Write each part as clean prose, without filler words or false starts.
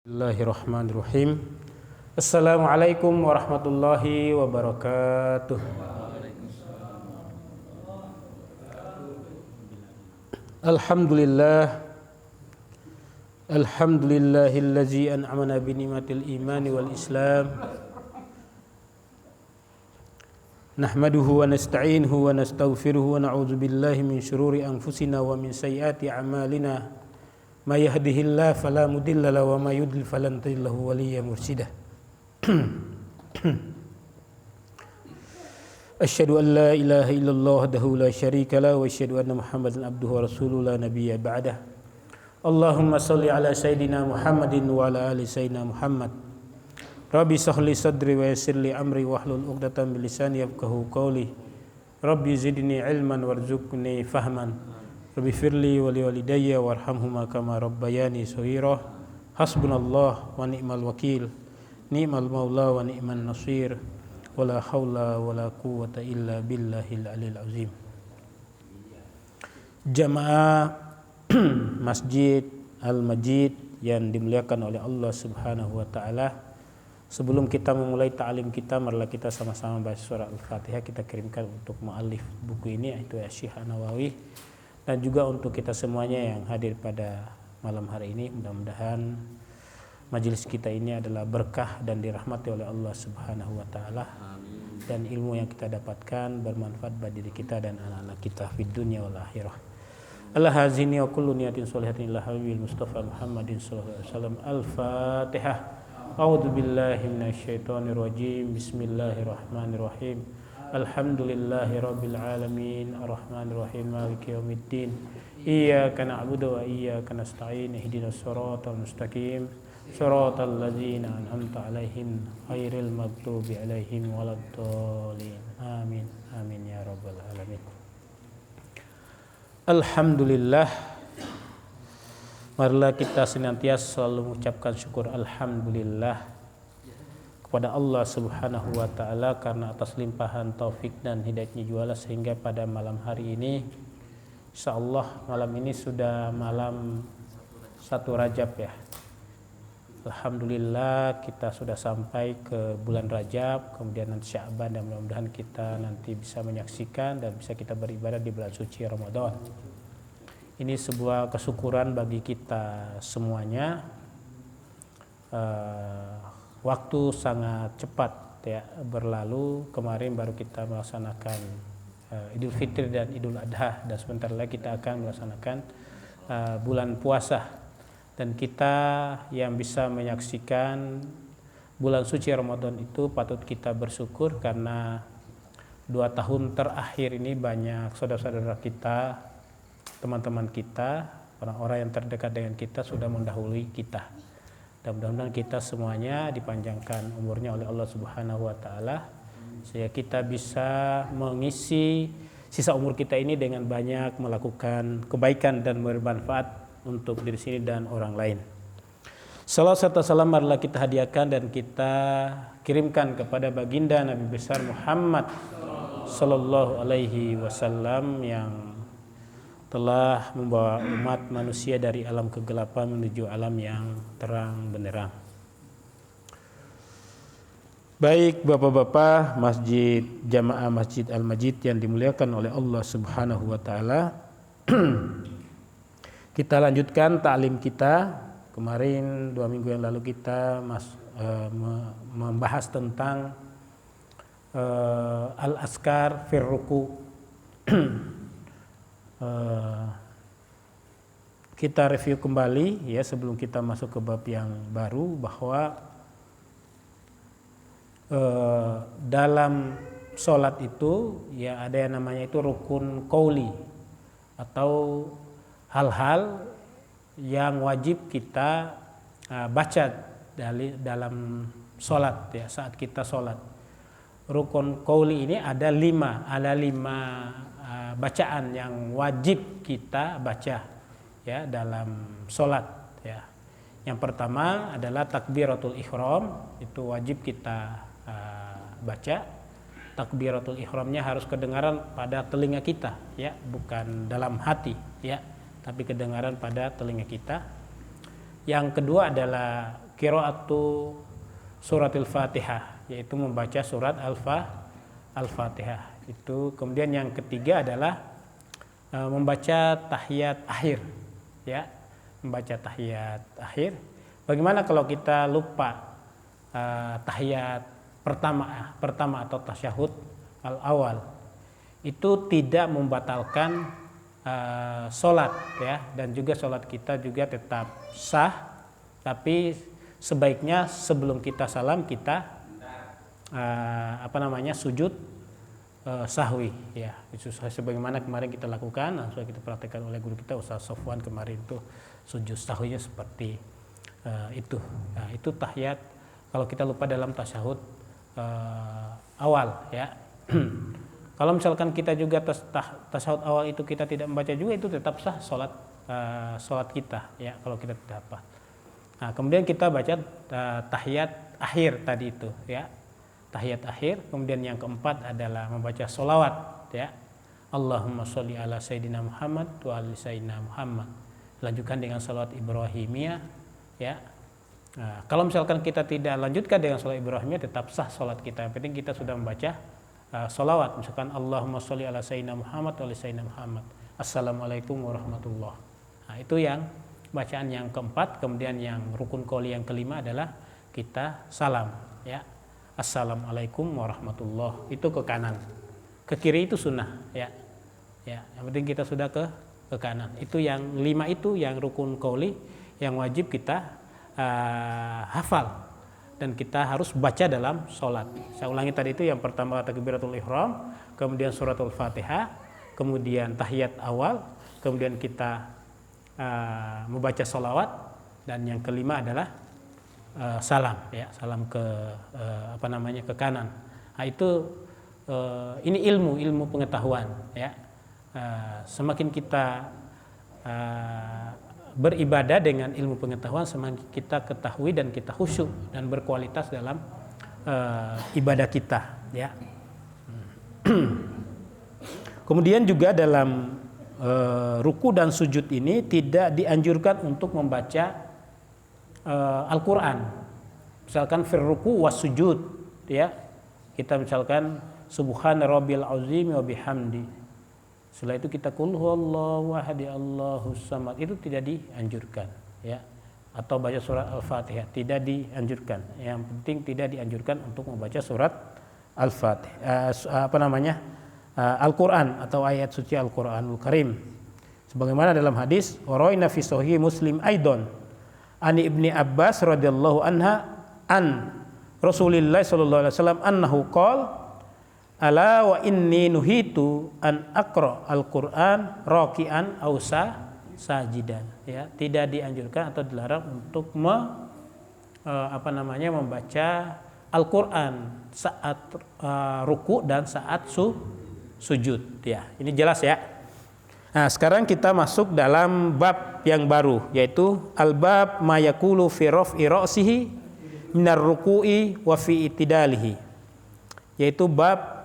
Bismillahirrahmanirrahim. Assalamualaikum warahmatullahi wabarakatuh. Alhamdulillah. Alhamdulillahillazi an'amana bi ni'matil imani wal islam. Nahmaduhu wa nasta'inuhu wa nastaghfiruhu wa na'udzu billahi min syururi anfusina wa min sayyiati a'malina. Ma yahdihillahu fala mudilla lahu wa ma yudlil falan tajid lahu waliyyan mursyida. Asyhadu an la ilaha illallah wahdahu la syarika lahu wa asyhadu anna Muhammadan abduhu wa rasuluhu la nabiyya ba'dah. Allahumma shalli ala sayidina Muhammadin wa ala ali sayidina Muhammad. Rabbi shrah li sadri wa yassir li amri wahlul 'uqdatam min lisani yafqahu qawli. Rabbi zidni ilman warzuqni fahman. Rabbi firli wa liwalidayya warhamhuma kama rabbayani shaghira. Hasbunallah wa ni'mal wakil. Ni'mal maula wa ni'man nasir. Wala haula wala quwwata illa billahil aliyil azim. Jamaah Masjid Al-Majid yang dimuliakan oleh Allah Subhanahu wa taala. Sebelum kita memulai ta'lim kita, marilah kita sama-sama baca surah Al-Fatihah. Kita kirimkan untuk muallif buku ini, yaitu Syekh An-Nawawi, dan juga untuk kita semuanya yang hadir pada malam hari ini. Mudah-mudahan majelis kita ini adalah berkah dan dirahmati oleh Allah Subhanahu wa taala, dan ilmu yang kita dapatkan bermanfaat bagi diri kita dan anak-anak kita fid dunya wal akhirah. Allah hazini wa kullu niyatin sholihatin ila habibil mustafa Muhammadin sallallahu alaihi wasallam. Al-Fatihah. A'udzu billahi minasyaitonir rajim. Bismillahirrahmanirrahim. Alhamdulillahi rabbil alamin, arrahmanir rahim, maliki yaumiddin. Iyyaka na'budu wa iyyaka nasta'in. Ihdinas siratal mustaqim, siratal ladzina an'amta 'alaihim ghairil maghdubi 'alaihim waladdallin. Amin. Amin ya rabbal alamin. Alhamdulillah. Marilah kita senantiasa selalu mengucapkan syukur alhamdulillah kepada Allah Subhanahu wa taala karena atas limpahan taufik dan hidayatnya jualah, sehingga pada malam hari ini insyaallah malam ini sudah malam 1 Rajab ya. Alhamdulillah kita sudah sampai ke bulan Rajab, kemudian nanti Sya'ban, dan mudah-mudahan kita nanti bisa menyaksikan dan bisa kita beribadah di bulan suci Ramadan. Ini sebuah kesyukuran bagi kita semuanya. Waktu sangat cepat ya berlalu. Kemarin baru kita melaksanakan Idul Fitri dan Idul Adha, dan sebentar lagi kita akan melaksanakan bulan puasa. Dan kita yang bisa menyaksikan bulan suci Ramadan itu patut kita bersyukur, karena 2 tahun terakhir ini banyak saudara-saudara kita, teman-teman kita, orang-orang yang terdekat dengan kita sudah mendahului kita. Dan mudah-mudahan kita semuanya dipanjangkan umurnya oleh Allah Subhanahu wa taala, sehingga kita bisa mengisi sisa umur kita ini dengan banyak melakukan kebaikan dan bermanfaat untuk diri sendiri dan orang lain. Salam serta salam marilah kita hadiahkan dan kita kirimkan kepada baginda Nabi besar Muhammad sallallahu alaihi wasallam yang telah membawa umat manusia dari alam kegelapan menuju alam yang terang benderang. Baik Bapak-bapak Masjid Jamaah Masjid Al-Majid yang dimuliakan oleh Allah Subhanahu wa taala. Kita lanjutkan ta'lim kita. Kemarin 2 minggu yang lalu kita membahas tentang al-azkar fir ruku'. Kita review kembali ya sebelum kita masuk ke bab yang baru, bahwa dalam sholat itu ya ada yang namanya itu rukun qauli, atau hal-hal yang wajib kita baca dalam sholat ya saat kita sholat. Rukun qauli ini ada 5 bacaan yang wajib kita baca ya dalam sholat ya. Yang pertama adalah takbiratul ihram, itu wajib kita baca. Takbiratul ihramnya harus kedengaran pada telinga kita ya, bukan dalam hati ya, tapi kedengaran pada telinga kita. Yang kedua adalah qiraatu suratil Fatihah, yaitu membaca surat Al-Fatihah. Itu kemudian yang ketiga adalah membaca tahiyat akhir, ya, membaca tahiyat akhir. Bagaimana kalau kita lupa tahiyat pertama atau tasyahud al-awal? Itu tidak membatalkan sholat, ya, dan juga sholat kita juga tetap sah. Tapi sebaiknya sebelum kita salam kita sujud sahwi, ya, itu sebagaimana kemarin kita lakukan, sudah kita praktekkan oleh guru kita Ustaz Sofwan kemarin, itu sujud sahwinya seperti itu. Nah, itu tahiyat kalau kita lupa dalam tasyahud awal, ya. Kalau misalkan kita juga tasyahud awal itu kita tidak membaca juga, itu tetap sah sholat kita, ya, kalau kita tidak apa. Nah, kemudian kita baca tahiyat akhir tadi itu, ya, tahiyat akhir. Kemudian yang keempat adalah membaca sholawat, ya, Allahumma sholli ala sayyidina Muhammad wa ali sayyidina Muhammad. Lanjutkan dengan sholawat Ibrahimiyah, ya. Nah, kalau misalkan kita tidak lanjutkan dengan sholawat Ibrahimiyah, tetap sah sholat kita. Yang penting kita sudah membaca sholawat, misalkan Allahumma sholli ala sayyidina Muhammad wa ali sayyidina Muhammad, assalamualaikum warahmatullah. Nah, itu yang bacaan yang keempat. Kemudian yang rukun qauli yang kelima adalah kita salam, ya, assalamualaikum warahmatullah, itu ke kanan. Ke kiri itu sunnah, ya, ya, yang penting kita sudah ke kanan. Itu yang 5 itu yang rukun qauli yang wajib kita hafal dan kita harus baca dalam sholat. Saya ulangi tadi itu, yang pertama takbiratul ihram, kemudian suratul Fatihah, kemudian tahiyat awal, kemudian kita membaca sholawat, dan yang kelima adalah salam, ya, salam ke ke kanan. Nah, itu ini ilmu pengetahuan, ya. Semakin kita beribadah dengan ilmu pengetahuan, semakin kita ketahui dan kita khusyuk dan berkualitas dalam ibadah kita, ya. Kemudian juga dalam ruku dan sujud ini tidak dianjurkan untuk membaca Al-Quran. Misalkan fir ruku was sujud, ya, kita misalkan subhana rabbil azim wa bihamdi. Setelah itu kita qul huwallahu ahad Allahus samad, itu tidak dianjurkan, ya. Atau baca surat Al-Fatihah tidak dianjurkan. Yang penting tidak dianjurkan untuk membaca surat Al-Fatihah, Al-Quran atau ayat suci Al-Quranul Karim. Sebagaimana dalam hadis waraina fi sahih Muslim aidon ani Ibni Abbas radhiyallahu anha an Rasulillah sallallahu alaihi wasallam annahu qala ala wa inni nuhitu an aqra al-Qur'an raki'an aw sajidan, ya, tidak dianjurkan atau dilarang untuk membaca Al-Qur'an saat ruku dan saat sujud, ya. Ini jelas, ya. Nah, sekarang kita masuk dalam bab yang baru, yaitu al-bab ma yaqulu fi raf'i ra'sihi minar ruku'i wa fi itidalihi, yaitu bab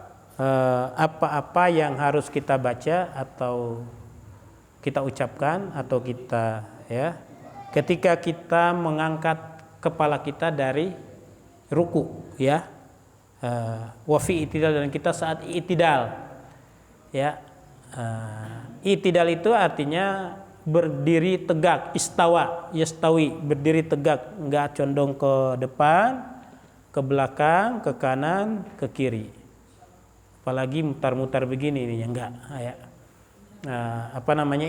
apa-apa yang harus kita baca atau kita ucapkan atau kita, ya, ketika kita mengangkat kepala kita dari ruku, ya, wa fi itidal, dan kita saat itidal, ya. Itidal itu artinya berdiri tegak, istawa yastawi, berdiri tegak, enggak condong ke depan, ke belakang, ke kanan, ke kiri. Apalagi mutar-mutar begini ini, enggak, ya.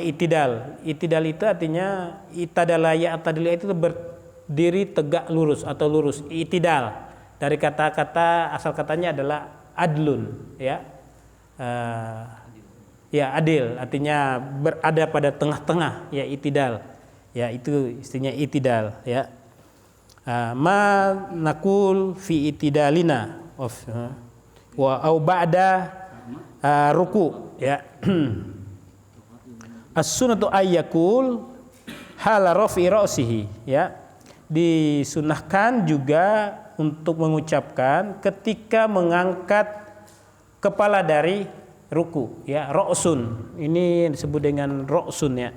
Itidal. Itidal itu artinya itadalaya atadilaya, itu berdiri tegak lurus atau lurus. Itidal dari kata-kata, asal katanya adalah adlun, ya. Ya, adil, artinya berada pada tengah-tengah, ya, itidal. Ya, itu istinya itidal, ya. Ma nakul fi itidalina wa au ba'da ruku, ya. As-sunnatu ayyakul hala rafi ra'sihi, ya. Disunahkan juga untuk mengucapkan ketika mengangkat kepala dari ruku, ya, ra'sun. Ini disebut dengan ra'sun, ya.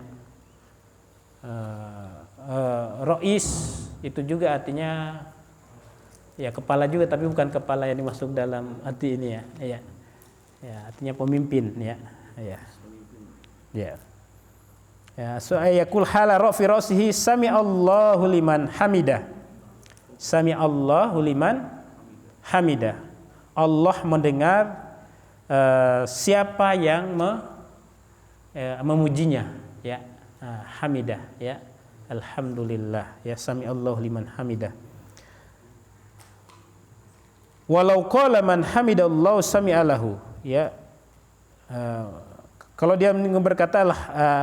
Ra'is itu juga artinya ya kepala juga, tapi bukan kepala yang dimasuk dalam arti ini ya. Ya. Ya, artinya pemimpin ya. Ya. Ya. Ya, so ayakul hala fi rasihi sami Allahu liman hamidah. Sami Allahu liman hamidah. Allah mendengar siapa yang memujinya ya. Hamidah ya. Alhamdulillah ya, sami Allahu liman hamidah. Walau qala man hamidallahu sami'alahu ya. Kalau dia berkata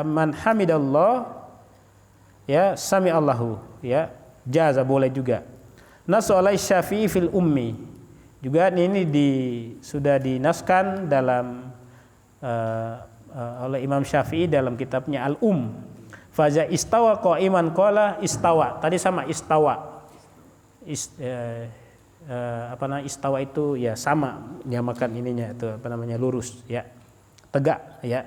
man hamidallah ya sami'allahu ya, jaza, boleh juga. Nasu alai Syafi'i fil ummi, juga ini sudah dinaskan dalam oleh Imam Syafi'i dalam kitabnya Faza istawa qa'iman qala istawa. Tadi sama istawa. Istawa itu ya sama, nyamakan ininya itu lurus ya. Tegak ya.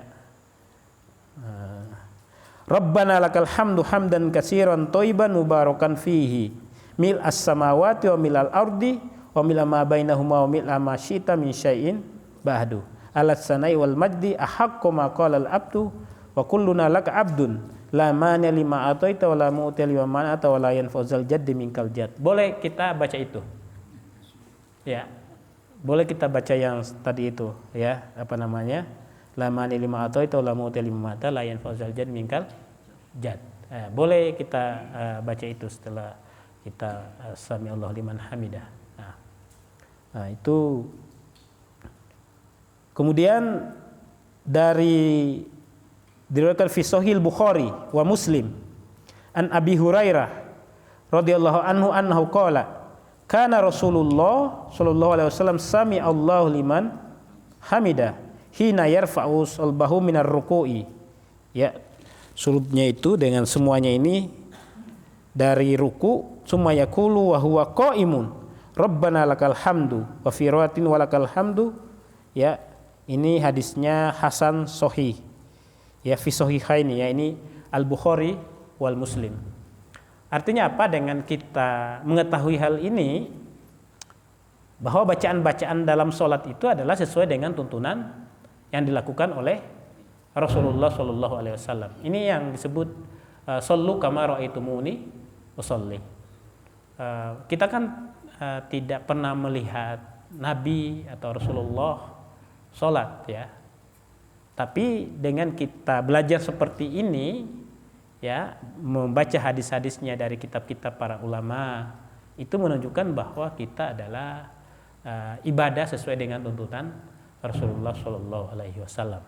Rabbana lakal hamdu hamdan katsiran thayyiban mubarakan fihi mil as-samawati wa milal ardi wa mil ma bainahuma wa mil ma syi'ta min syai'in ba'du. Alas sanai wal majdi ahaqqu ma qala al-abdu wa kulluna laka abdun la mani lima ataita wa la mu'ti lima mana'ata wa la yanfuzal jaddi minkal jadd. Boleh kita baca itu. Ya. Boleh kita baca yang tadi itu ya, la mani lima ataita wa la mu'ti lima mana'ata la yanfuzal jaddi minkal jadd. Boleh kita baca itu setelah kita sami Allah liman hamidah. Nah, itu kemudian diriwayatkan fi Sahih Bukhari wa Muslim an Abi Hurairah radhiyallahu anhu annahu qala kana Rasulullah sallallahu alaihi wasallam sami Allahu liman hamidah hina yarfa'u salbahu minar ruku'i. Ya, surutnya itu dengan semuanya ini dari ruku, summa yaqulu wa huwa qa'imun rabbana lakal hamdu wa fi riwayatin walakal hamdu. Ya, ini hadisnya hasan sahih. Ya, fi sahihaini, ya ini Al-Bukhari wal Muslim. Artinya apa? Dengan kita mengetahui hal ini, bahwa bacaan-bacaan dalam sholat itu adalah sesuai dengan tuntunan yang dilakukan oleh Rasulullah Shallallahu Alaihi Wasallam. Ini yang disebut sallu kama ra'aitumuni usolli. Kita kan tidak pernah melihat Nabi atau Rasulullah sholat ya. Tapi dengan kita belajar seperti ini ya, membaca hadis-hadisnya dari kitab-kitab para ulama, itu menunjukkan bahwa kita adalah ibadah sesuai dengan tuntunan Rasulullah Shallallahu Alaihi Wasallam.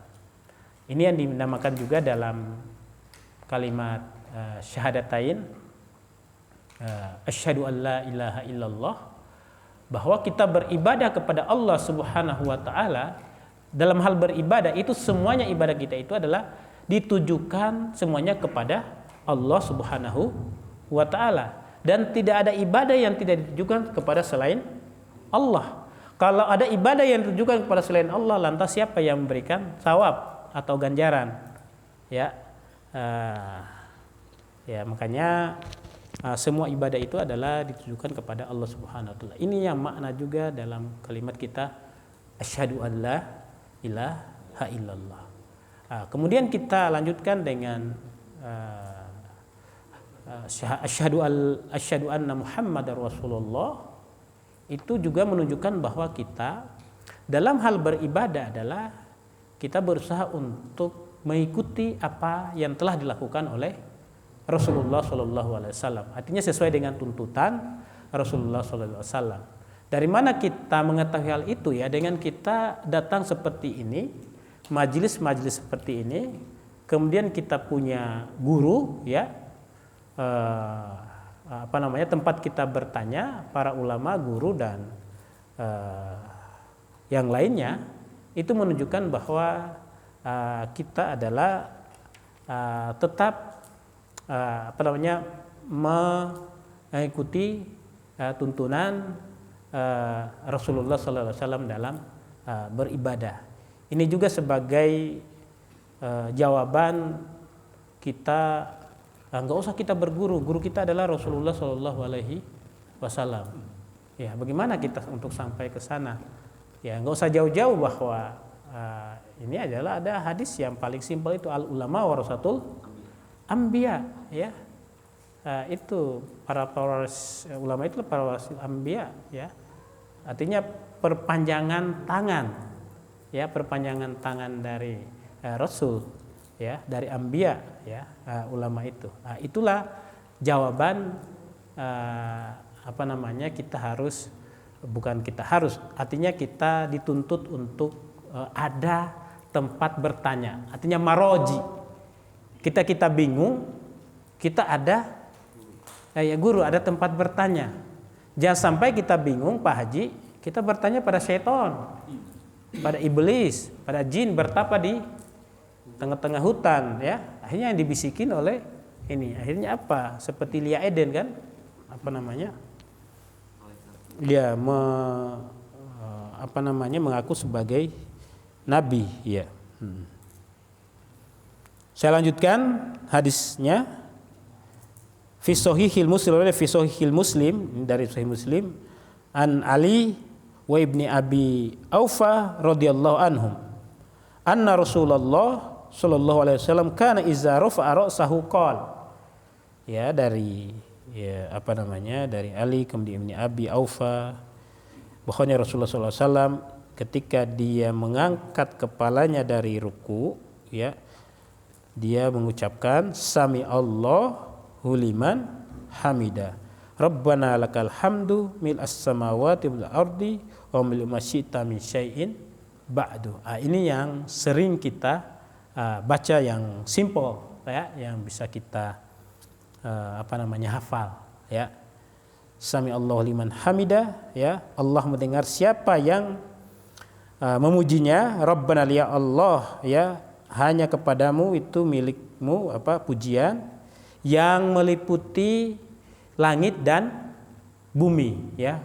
Ini yang dinamakan juga dalam kalimat syahadatain, asyhadu an la ilaha illallah, bahwa kita beribadah kepada Allah Subhanahu wa taala. Dalam hal beribadah itu semuanya ibadah kita itu adalah ditujukan semuanya kepada Allah Subhanahu wa taala, dan tidak ada ibadah yang tidak ditujukan kepada selain Allah. Kalau ada ibadah yang ditujukan kepada selain Allah, lantas siapa yang memberikan thawab atau ganjaran? Ya, ya makanya semua ibadah itu adalah ditujukan kepada Allah Subhanahu wa taala. Ini yang makna juga dalam kalimat kita asyhadu an la ilaha illallah. Kemudian kita lanjutkan dengan asyhadu anna Muhammadar Rasulullah. Itu juga menunjukkan bahwa kita dalam hal beribadah adalah kita berusaha untuk mengikuti apa yang telah dilakukan oleh Rasulullah SAW. Artinya sesuai dengan tuntutan Rasulullah SAW. Dari mana kita mengetahui hal itu? Ya, dengan kita datang seperti ini, majelis-majelis seperti ini, kemudian kita punya guru, ya, tempat kita bertanya, para ulama, guru dan yang lainnya, itu menunjukkan bahwa kita adalah tetap mengikuti tuntunan Rasulullah SAW dalam beribadah. Ini juga sebagai jawaban kita nggak usah kita berguru, guru kita adalah Rasulullah Shallallahu Alaihi Wasallam. Ya, bagaimana kita untuk sampai ke sana? Ya, nggak usah jauh-jauh bahwa ini adalah ada hadis yang paling simpel itu al ulama warasatul anbiya, ya. Itu para ulama itu para warasatul anbiya, ya. Artinya perpanjangan tangan, ya, perpanjangan tangan dari Rasul, ya, dari anbiya, ya, ulama itu. Itulah jawaban kita harus, artinya kita dituntut untuk ada tempat bertanya, artinya maroji. Kita bingung, kita ada guru, ada tempat bertanya. Jangan sampai kita bingung, Pak Haji, kita bertanya pada setan, pada iblis, pada jin bertapa di tengah-tengah hutan, ya. Akhirnya yang dibisikin oleh ini, akhirnya apa? Seperti Lia Eden kan? Dia mengaku sebagai nabi, ya. Saya lanjutkan hadisnya. Fi sahihil Muslim dari Sahih Muslim an Ali wa ibni Abi Aufa radhiyallahu anhum anna Rasulullah sallallahu alaihi wasallam kana iza rafa'a ra'sahu qala, dari dari Ali kemudian ibni Abi Aufa, bahwanya Rasulullah sallallahu alaihi wasallam ketika dia mengangkat kepalanya dari ruku, ya, dia mengucapkan sami Allahu liman hamida Rabbana lakal hamdu mil as-samawati wal ardi wa mil ma syi'ta min syai'in ba'du. Ini yang sering kita baca, yang simple, ya, yang bisa kita hafal, ya. Sami Allahu liman hamida, ya, Allah mendengar siapa yang memujinya. Rabbana, ya Allah, ya, hanya kepadamu itu milikmu pujian yang meliputi langit dan bumi, ya,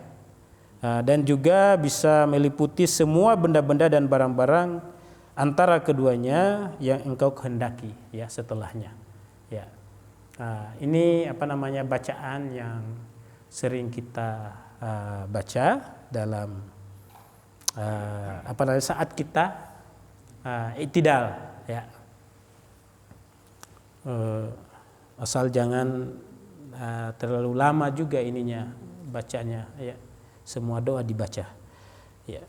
dan juga bisa meliputi semua benda-benda dan barang-barang antara keduanya yang engkau kehendaki, ya, setelahnya, ya. Ini bacaan yang sering kita baca dalam saat kita i'tidal, ya. Asal jangan terlalu lama juga ininya bacanya, ya. Semua doa dibaca, ya.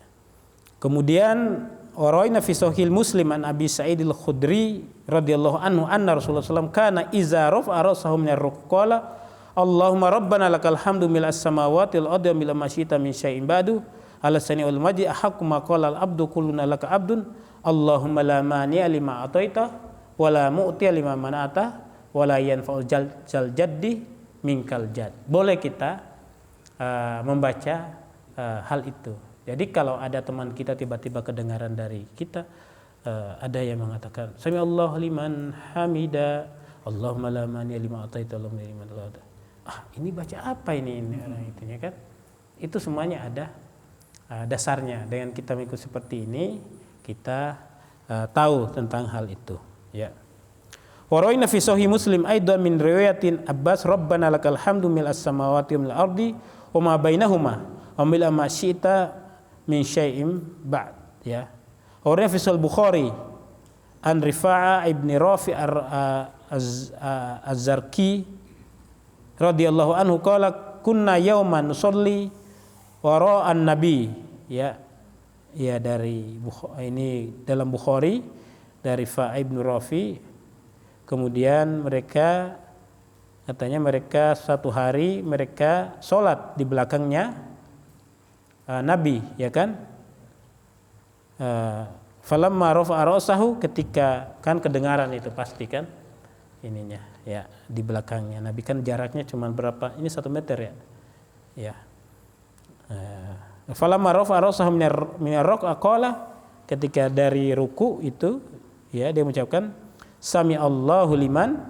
Kemudian waraina fi sahih Muslim an Abi Sa'id al-Khudri radhiyallahu anhu anna Rasulullah sallallahu alaihi wasallam kana iza rafa'a ra'sahu min ar-ruku' qala Allahumma rabbana lakal hamdu mil as-samawati wal ardi mil ma syi'ta min syai'in ba'du ala sani wal majdi ahaqqu ma qala al-abdu kulluna laka abdun Allahumma la mani'a lima ataita wa la mu'tiya lima mana'ata wa la yanfa'ul jal jaddi minkal jadd. Boleh kita membaca hal itu. Jadi kalau ada teman kita tiba-tiba kedengaran dari kita, ada yang mengatakan sami Allahu liman hamida Allahumma la mani'a lima ataita wa la mu'tiya lima mana'ata. Ini baca apa ini itunya kan? Itu semuanya ada dasarnya. Dengan kita mengikut seperti ini, kita tahu tentang hal itu, ya. Waraina fi sahih Muslim aidan min riwayatin Abbas Rabbana lakal hamdu mil as-samawati wal ardi wa ma bainahuma wa mil ma syi'ta min syai'in ba'd, ya. Waraina fi sahih Bukhari an Rifa'a ibni Rafi' az-Zarqi radhiyallahu anhu qala kunna yauman nusalli wara'an nabi, ya. Ya, dari ini dalam Bukhari dari Fa' ibn Rafi. Kemudian mereka katanya satu hari mereka sholat di belakangnya Nabi, ya kan? Falamma rafa'a ra'sahu, ketika kan kedengaran itu pasti kan ininya, ya, di belakangnya Nabi kan jaraknya cuma berapa? Ini 1 meter, ya. Ya. Falamma rafa'a ra'sahu minar ruk'a qala, ketika dari ruku itu, ya, dia mengucapkan sami Allahu liman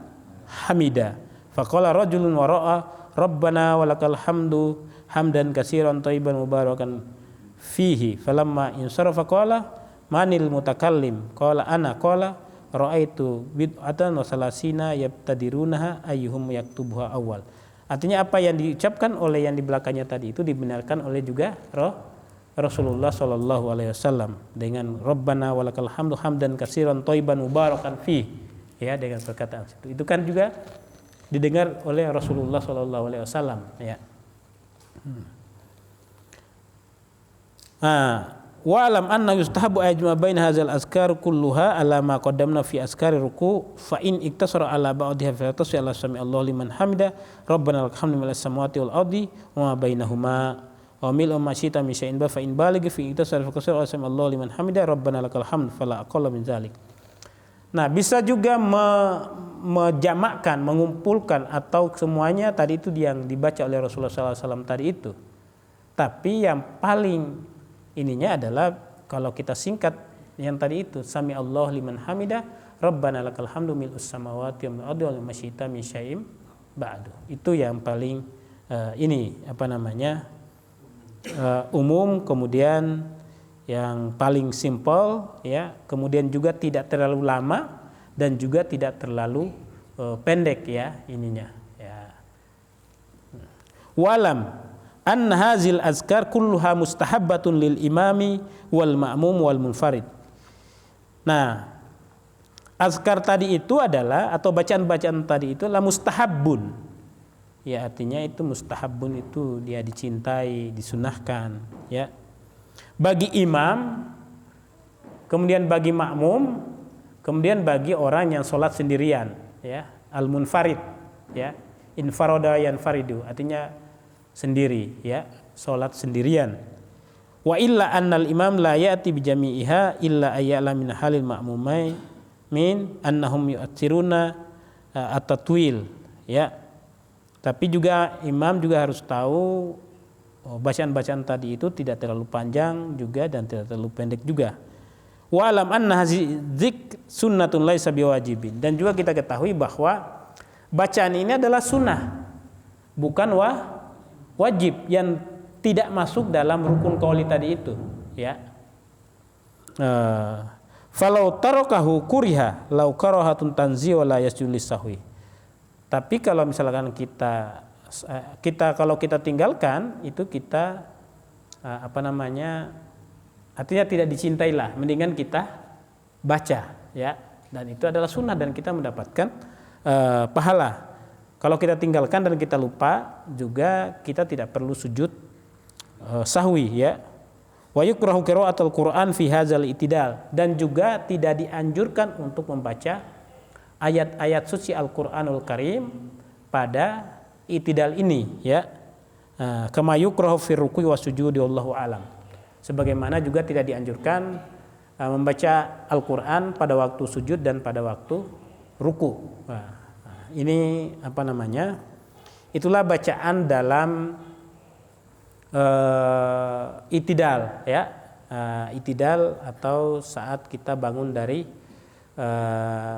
hamida. Faqala rajulun wara'a rabbana walakal hamdu hamdan katsiran thayyiban mubarakan fihi. Falamma insarafa qala manil mutakallim qala ana qala ra'aitu bid'atan wa salasina yabtadirunaha ayyuhum yaktubuha awal. Artinya apa yang diucapkan oleh yang di belakangnya tadi itu dibenarkan oleh juga Rasulullah Shallallahu Alaihi Wasallam dengan Rabbana walakal hamdu hamdan katsiran thayyiban mubarakan fi, ya, dengan perkataan itu kan juga didengar oleh Rasulullah Shallallahu Alaihi Wasallam, ya. Wa alam anna yustahabu ajma baina hadzal azkar kulluha ala ma qaddamna fi azkari ruku fa in iktasara ala ba'dihha fa tasfi ala sami Allah liman hamida rabbana lakal hamdu milas samawati wal ardi wa ma bainahuma wa mil ma syi'ta min syai'in fa in baligh fi iktasara fa kasara ala sami Allah liman hamida rabbana lakal hamdu fala aqalla min zalik. Nah, bisa juga menjamakkan, mengumpulkan atau semuanya tadi itu yang dibaca oleh Rasulullah SAW tadi itu. Tapi yang paling ininya adalah kalau kita singkat yang tadi itu sami Allah liman hamida rabbana lakal hamdu mil'us samawati wal ardi wa ma syi'ta min syai'in ba'du. Itu yang paling umum, kemudian yang paling simpel, ya, kemudian juga tidak terlalu lama dan juga tidak terlalu pendek, ya, ininya, ya. Walam an hazil azkar kulluha mustahabbatun lil imami wal ma'mum wal munfarid. Nah, azkar tadi itu adalah atau bacaan-bacaan tadi itu adalah mustahabbun. Ya, artinya itu mustahabbun itu dia dicintai, disunahkan, ya. Bagi imam, kemudian bagi makmum, kemudian bagi orang yang sholat sendirian, ya, al munfarid, ya, infarada yanfaridu, artinya sendiri, ya, salat sendirian. Wa illa annal imam la ya'ti bi jami'iha illa ayyala min halil ma'mumai min annahum yu'athiruna at-tatwil, ya. Tapi juga imam juga harus tahu bacaan-bacaan tadi itu tidak terlalu panjang juga dan tidak terlalu pendek juga. Wa alam anna zik sunnatun laisa biwajibin, dan juga kita ketahui bahwa bacaan ini adalah sunnah, bukan wajib yang tidak masuk dalam rukun qauli tadi itu, ya. Falau tarakahu kuriha lau karahatun tanzi wa la yasjud lisahwi. Tapi kalau misalkan kita kalau kita tinggalkan itu kita artinya tidak dicintai lah, mendingan kita baca, ya, dan itu adalah sunnah dan kita mendapatkan pahala. Kalau kita tinggalkan dan kita lupa juga kita tidak perlu sujud sahwi, ya. Wa yukrahu qira'atul Qur'an fi hadzal itidal, dan juga tidak dianjurkan untuk membaca ayat-ayat suci Al-Qur'anul Karim pada itidal ini, ya. Kama yukrahu fi ruku'i was sujudi wallahu alam. Sebagaimana juga tidak dianjurkan membaca Al-Qur'an pada waktu sujud dan pada waktu ruku. Ini itulah bacaan dalam itidal, ya, itidal atau saat kita bangun dari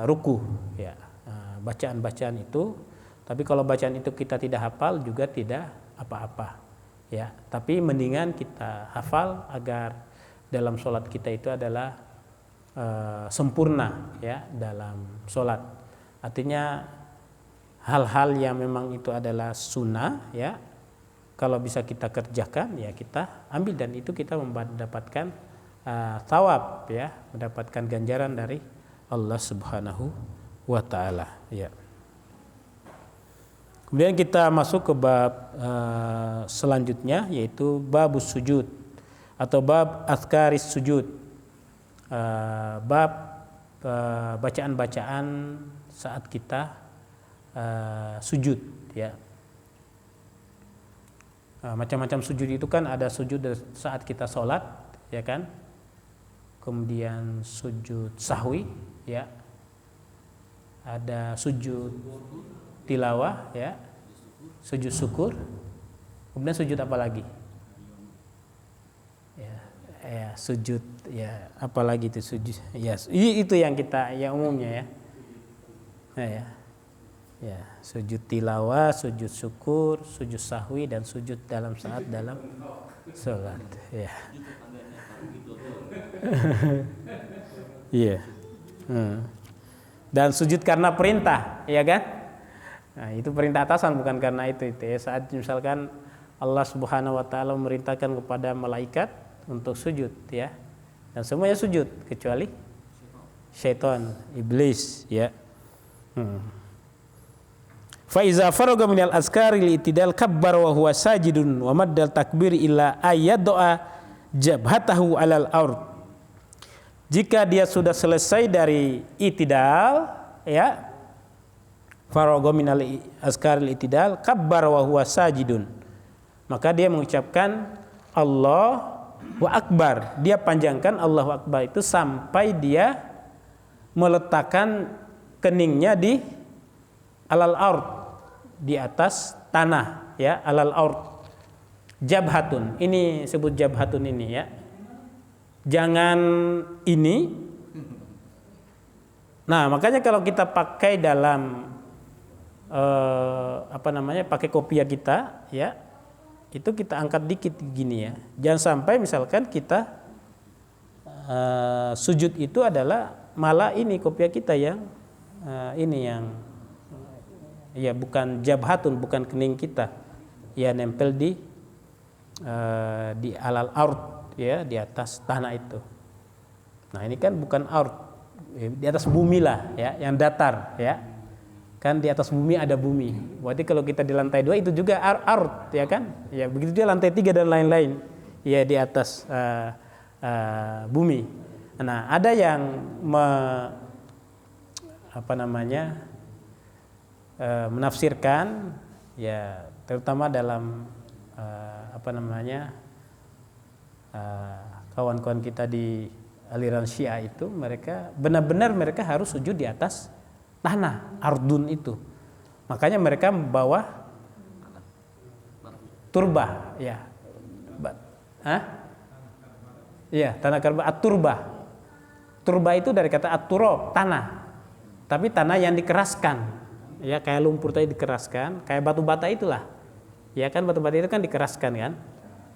ruku, ya, bacaan-bacaan itu. Tapi kalau bacaan itu kita tidak hafal juga tidak apa-apa, ya. Tapi mendingan kita hafal agar dalam sholat kita itu adalah sempurna, ya, dalam sholat. Artinya hal-hal yang memang itu adalah sunnah, ya, kalau bisa kita kerjakan, ya, kita ambil, dan itu kita mendapatkan thawab, ya, mendapatkan ganjaran dari Allah Subhanahu wa taala, ya. Kemudian kita masuk ke bab selanjutnya, yaitu babus sujud atau bab azkaris sujud, bab bacaan-bacaan saat kita sujud, ya. Macam-macam sujud itu kan ada sujud saat kita sholat, ya kan, kemudian sujud sahwi, ya, ada sujud tilawah, ya, sujud syukur, kemudian sujud apa lagi, ya, sujud, ya, apa lagi itu sujud, ya, itu yang kita yang umumnya, ya. Ya, sujud tilawah, sujud syukur, sujud sahwi, dan sujud dalam saat dalam sholat, ya. Iya. Dan sujud karena perintah, ya kan? Nah, itu perintah atasan, bukan karena itu ya. Saat misalkan Allah Subhanahu wa taala memerintahkan kepada malaikat untuk sujud, ya. Dan semuanya sujud kecuali syaitan, iblis, ya. Fa iza faraga minal azkari li'tidal kabbar wa huwa sajidun wa maddal takbir illa ayyad'a jabhatahu 'alal ard. Jika dia sudah selesai dari itidal, ya, faraga minal azkaril itidal kabbar wa huwa sajidun, maka dia mengucapkan Allahu akbar, dia panjangkan Allahu akbar itu sampai dia meletakkan keningnya di alal ard, di atas tanah, ya, alal ard. Jabhatun, ini sebut jabhatun ini, ya. Jangan ini. Nah, makanya kalau kita pakai dalam pakai kopiah kita, ya, itu kita angkat dikit gini, ya. Jangan sampai misalkan kita sujud itu adalah malah ini kopiah kita yang ini yang, ya, bukan jabhatun, bukan kening kita, ya, nempel di alal ard, ya, di atas tanah itu. Nah, ini kan bukan ard, di atas bumi lah, ya, yang datar, ya. Kan di atas bumi ada bumi. Berarti kalau kita di lantai 2 itu juga ard, ya kan? Ya, begitu juga lantai 3 dan lain-lain, ya, di atas bumi. Nah, ada yang menafsirkan, ya, terutama dalam kawan-kawan kita di aliran Syiah itu, mereka benar-benar mereka harus sujud di atas tanah ardun itu. Makanya mereka membawa turbah, ya. Iya, tanah karba, at-turbah. Turbah itu dari kata at-turab, tanah. Tapi tanah yang dikeraskan. Ya, kayak lumpur tadi dikeraskan, kayak batu bata itulah. Ya kan, batu bata itu kan dikeraskan kan.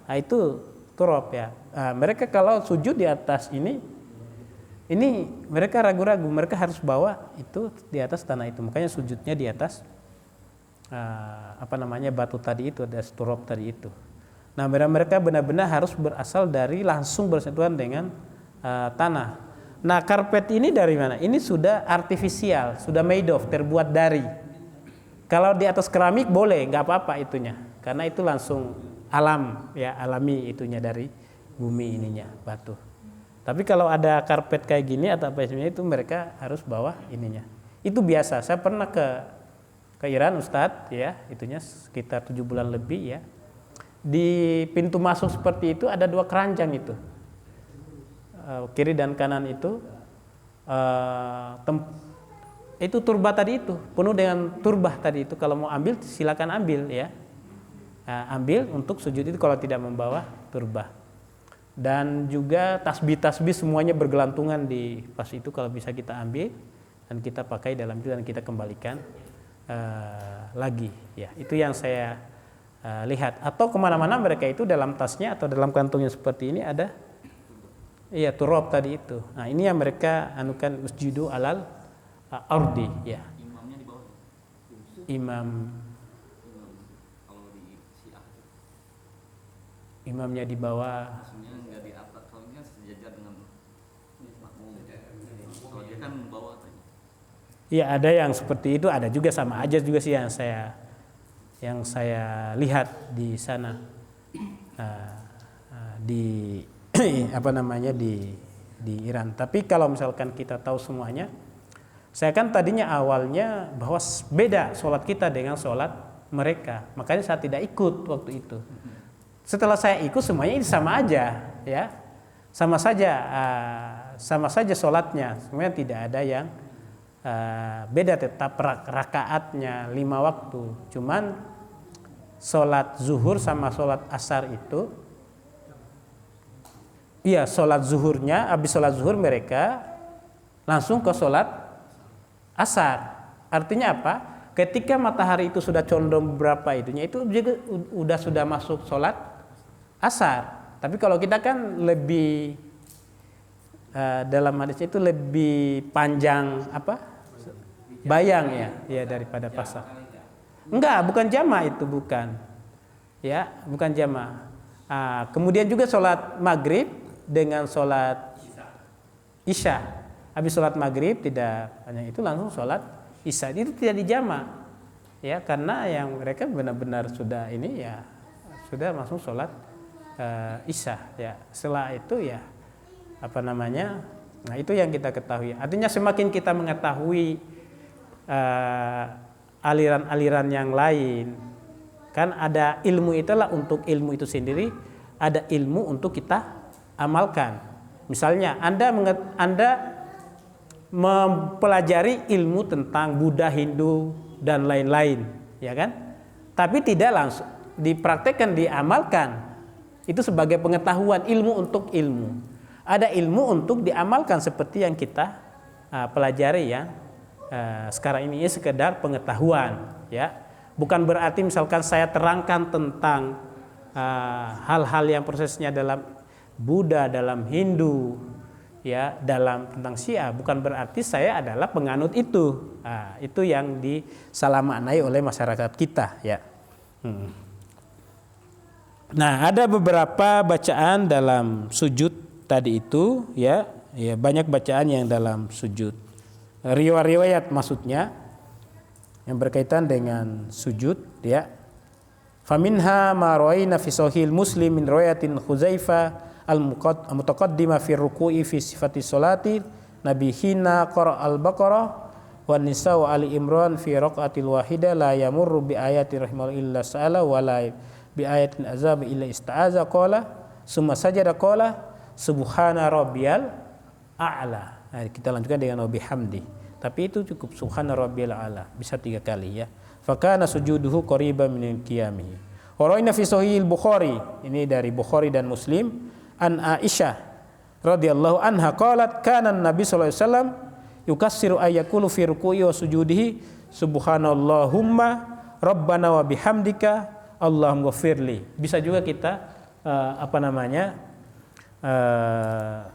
Nah, itu turab, ya. Nah, mereka kalau sujud di atas ini mereka ragu-ragu, mereka harus bawa itu di atas tanah itu. Makanya sujudnya di atas batu tadi itu, ada turab tadi itu. Nah, mereka benar-benar harus berasal dari langsung bersentuhan dengan tanah. Nah, karpet ini dari mana? Ini sudah artifisial, sudah made of, terbuat dari. Kalau di atas keramik boleh, nggak apa-apa itunya, karena itu langsung alam, ya, alami itunya dari bumi ininya, batu. Tapi kalau ada karpet kayak gini atau apa itu mereka harus bawa ininya. Itu biasa. Saya pernah ke Iran, Ustadz, ya, itunya sekitar 7 bulan lebih, ya. Di pintu masuk seperti itu ada 2 keranjang itu, kiri dan kanan itu, itu turbah tadi itu penuh dengan turbah tadi itu. Kalau mau ambil silakan ambil, ya, ambil untuk sujud itu kalau tidak membawa turbah. Dan juga tasbih semuanya bergelantungan di pas itu, kalau bisa kita ambil dan kita pakai dalam itu dan kita kembalikan lagi, ya. Itu yang saya lihat. Atau kemana-mana mereka itu dalam tasnya atau dalam kantongnya seperti ini ada, iya, turab tadi itu. Nah, ini yang mereka anukan, usjudu alal ardi, ya. Imamnya di bawah. Imamnya di bawah. Maksudnya nggak di atas, kalau ini kan sejajar dengan makmum. Kalau dia kan bawah tadi. Iya, ada yang seperti itu, ada juga sama aja juga sih yang saya lihat di sana, di di Iran. Tapi kalau misalkan kita tahu semuanya, saya kan tadinya awalnya bahwa beda sholat kita dengan sholat mereka, makanya saya tidak ikut waktu itu. Setelah saya ikut, semuanya ini sama aja, ya, sama saja sholatnya, semuanya tidak ada yang beda, tetap rakaatnya 5 waktu. Cuman sholat zuhur sama sholat asar itu, iya, sholat zuhurnya, habis sholat zuhur mereka langsung ke sholat asar. Artinya apa? Ketika matahari itu sudah condong berapa itunya, itu juga sudah masuk sholat asar. Tapi kalau kita kan lebih dalam hadis itu lebih panjang bayang ya daripada pasang. Enggak, bukan jamak itu, bukan. Ya, bukan jamak. Kemudian juga sholat maghrib dengan sholat isya. Habis sholat maghrib tidak hanya itu, langsung sholat isya. Itu tidak dijamak. Ya, karena yang mereka benar-benar sudah ini ya sudah langsung sholat isya. Ya, setelah itu ya apa namanya? Nah, itu yang kita ketahui. Artinya semakin kita mengetahui aliran-aliran yang lain, kan ada ilmu itulah untuk ilmu itu sendiri, ada ilmu untuk kita amalkan. Misalnya Anda mempelajari ilmu tentang Buddha, Hindu dan lain-lain, ya kan? Tapi tidak langsung dipraktekkan, diamalkan. Itu sebagai pengetahuan, ilmu untuk ilmu. Ada ilmu untuk diamalkan seperti yang kita pelajari ya. Sekarang ini sekedar pengetahuan, ya. Bukan berarti misalkan saya terangkan tentang hal-hal yang prosesnya dalam Buddha, dalam Hindu, ya, dalam tentang Syiah, bukan berarti saya adalah penganut itu. Itu yang disalah maknai oleh masyarakat kita, ya. Nah, ada beberapa bacaan dalam sujud tadi itu, ya banyak bacaan yang dalam sujud. Riwayat maksudnya yang berkaitan dengan sujud, ya. Faminha ma rawaina fi sahih Muslim min riwayatin Khuzaifah al-mutaqaddimah fi ruku'i fi sifati sholati Nabi hina qara al-Baqarah wan Nisa wa Ali Imran fi raq'atil wahidah la yamurru bi ayati rahimah illa sa'ala wa la bi ayatin azab illa ista'aza qala summa sajada qala subhana rabbiyal a'la. Nah, kita lanjutkan dengan wabihamdi. Tapi itu cukup subhana rabbiyal a'la, bisa 3 kali, ya. Fakana sujuduhu qariban min qiyamihi. Wa rawaina fi sahih al-Bukhari, ini dari Bukhari dan Muslim, an Aisyah radhiyallahu anha qalat kana Nabi sallallahu alaihi wasallam yukassiru ayyakulu fi ruku'i wa sujudihi subhanallahumma rabbana wa bihamdika allahumma ghfirli. Bisa juga kita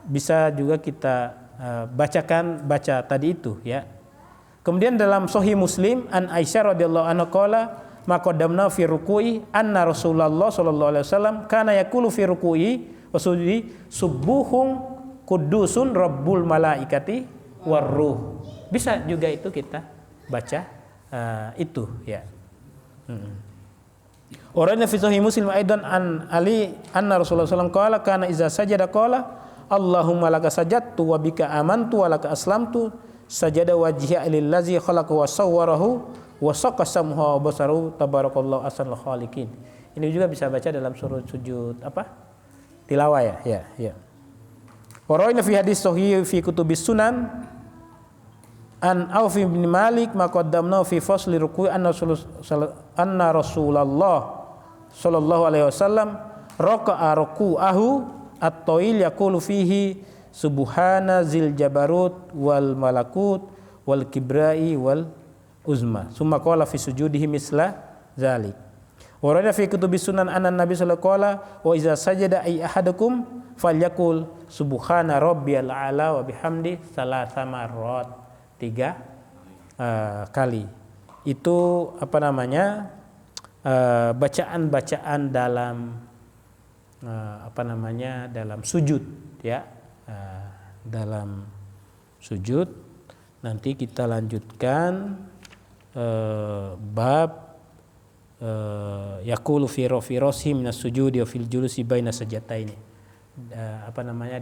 bisa juga kita baca tadi itu, ya. Kemudian dalam Sahih Muslim an Aisyah radhiyallahu anha qala maqaddamna fi ruku'i anna Rasulullah sallallahu alaihi wasallam kana yaqulu fi ruku'i wa sujudi subuhun qudusun rabbul malaikati warruh. Bisa juga itu kita baca itu, ya. Orangnya fi sahih Muslim aidan an Ali anna Rasulullah sallallahu alaihi wasallam qala kana iza sajada qala Allahumma laka sajadtu wa bika amantu wa laka aslamtu sajada wajhiya lillazi khalaqa wa sawwarahu wa saqa samha wa basaru tabarakallahu ahsanul khaliqin. Ini juga bisa baca dalam surah sujud tilawah, ya. Wa rawaina fi hadis sahih fi kutubis sunan an Auf bin Malik maqaddamna fi fasli ruku'i anna Rasulullah sallallahu alaihi wasallam raka'a ruku'ahu at-tawil yaqulu fihi subhana zil jabarut wal malakut wal kibra'i wal uzma summa qala fi sujudihi misla zalik. Wa rada fi kutubis sunan anna nabi sallallahu alaihi wasallam wa iza sajada ay ahadukum falyaqul subhana rabbiyal a'la wa bihamdi salasa marrat, 3 kali. Itu bacaan-bacaan dalam dalam sujud, ya. Dalam sujud nanti kita lanjutkan bab yaqulu fi rafirasi minas sujudi wa fil julusi baina sajataini,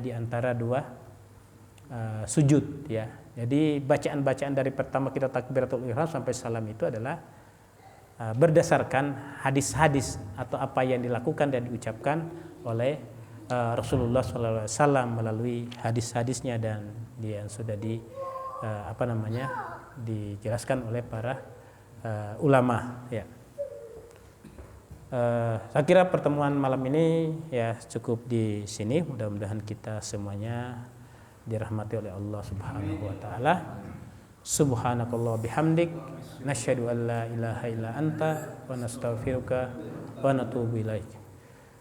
di antara 2 sujud, ya. Jadi bacaan-bacaan dari pertama kita takbiratul ihram sampai salam itu adalah berdasarkan hadis-hadis atau apa yang dilakukan dan diucapkan oleh Rasulullah SAW melalui hadis-hadisnya dan yang sudah dijelaskan oleh para ulama, ya. Saya kira pertemuan malam ini ya cukup di sini. Mudah-mudahan kita semuanya dirahmati oleh Allah Subhanahu wa taala. Subhanakallah bihamdik nasyhadu an la ilaha illa anta wa nastaghfiruka wa natubu ilaik.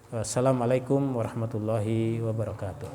Wassalamualaikum warahmatullahi wabarakatuh.